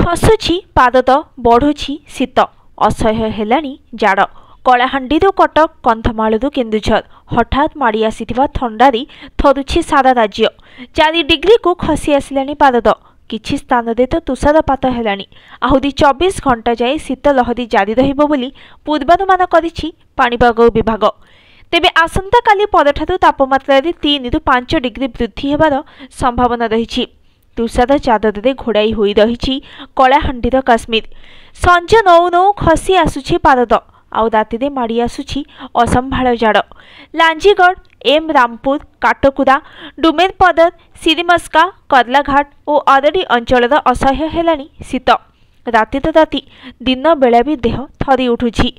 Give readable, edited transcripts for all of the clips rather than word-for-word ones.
खसुची पादद बढ़ुची शीत असह्य हेलानी जाड़ कलाहांडी कटक कंधमालू केन्दुझर हठात माड़ी आसीथिबा थंडारी थरुछि सारा राज्य 4 डिग्री को खसी आसिलानी पादद किछि स्थान दे तो तुषारपात हेलानी आहुरी 24 घंटा जाए शीत लहरी जारी रहिबो बोली पूर्वानुमान करिछि पाणीपाग विभाग। तेबे आसंता काली परठारु तापमात्रा 3 ରୁ 5 डिग्री वृद्धि हेबार संभावना रहिछि। तुषार चादर रे घोड़ाई होई रहिछि कलाहांडीर काश्मीर। संज 9 खसी आसुछि पारद आउ राति माड़ी आसुछि असंभाळ जाड़। लांजीगढ़ एम रामपुर काटकुरा डुमेरपदर सिरिमस्का कर्लाघाट और आरडी अंचल असह्य हेलानी शीत। राति तो राति दिन बेला भी देह थरी उठुछि।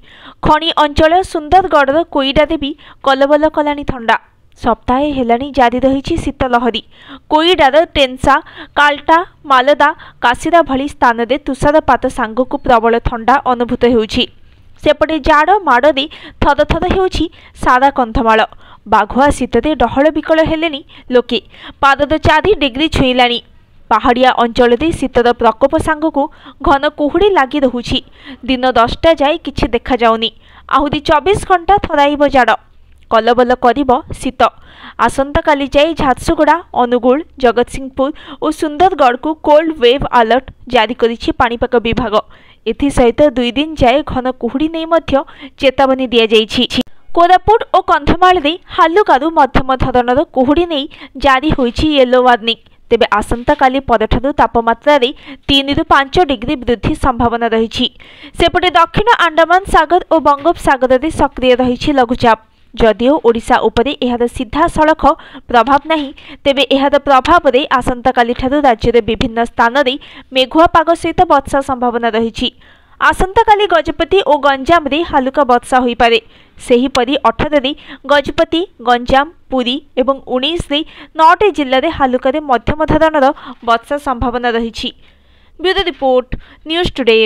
खणी अंचल सुंदरगढ़ कोईडारे भी कलबल कलानी थंडा। सप्ताहे हेलानी जारी रही शीत लहरी। कोईडार टेन्सा काल्टा मालदा कासीरा भली स्थान में तुषारपात सांगकु प्रबल थंडा अनुभूत होउछि। सेपटे जाड़ माड़े थर थर होउछि सारा कंधमाल। बाघुआ शीतरे डहल विकल हेलेनी लोके। पादद 4 डिग्री छुईलानी। पहाड़िया अंचल शीतर प्रकोप सांगकु घन कुहुड़ी लगी रहुछि। दिन 10टा जाए किछि देखा जाउनी। आहुरी 24 घंटा थराइब जाड़ कलबल करिब शीत। आसंता काली जाए झारसुगुड़ा अनुगुल जगतसिंहपुर और सुंदरगढ़ को कोल्ड वेव अलर्ट जारी करिछि पाणीपाग विभाग। एथि सहित 2 दिन जाए घन कुहुड़ी नै मध्य चेतावनी दिया जाइछि। कोरापुट और कंधमाल रे हालुकारू मध्यम धरणर कुहुड़ी नै जारी होइछि येलो वार्निंग। तेबे आसंता काली परठारु तापमात्रा 3 ରୁ 5 डिग्री वृद्धि संभावना रहिछि। सेपटे दक्षिण अंडमान सागर और बंगोपसागर रे सक्रिय रहिछि लघुचाप। जदिओ ओडिशा उपरे एहार सीधा सड़क प्रभाव नहीं, तेबे एहार प्रभाव रे आसंता काली ठारु राज्य रे विभिन्न स्थान रे मेघुआ पाग सहित वर्षा संभावना रहिछि। आसंता काली गजपति और गंजाम रे हालुका वर्षा होई पारे। सेहीपरि 18 रे गजपति गंजाम पुरी एवं 19 रे 9टी जिल्ला रे हालुका रे मध्यम धरणर वर्षा संभावना रहिछि। Bureau report news today.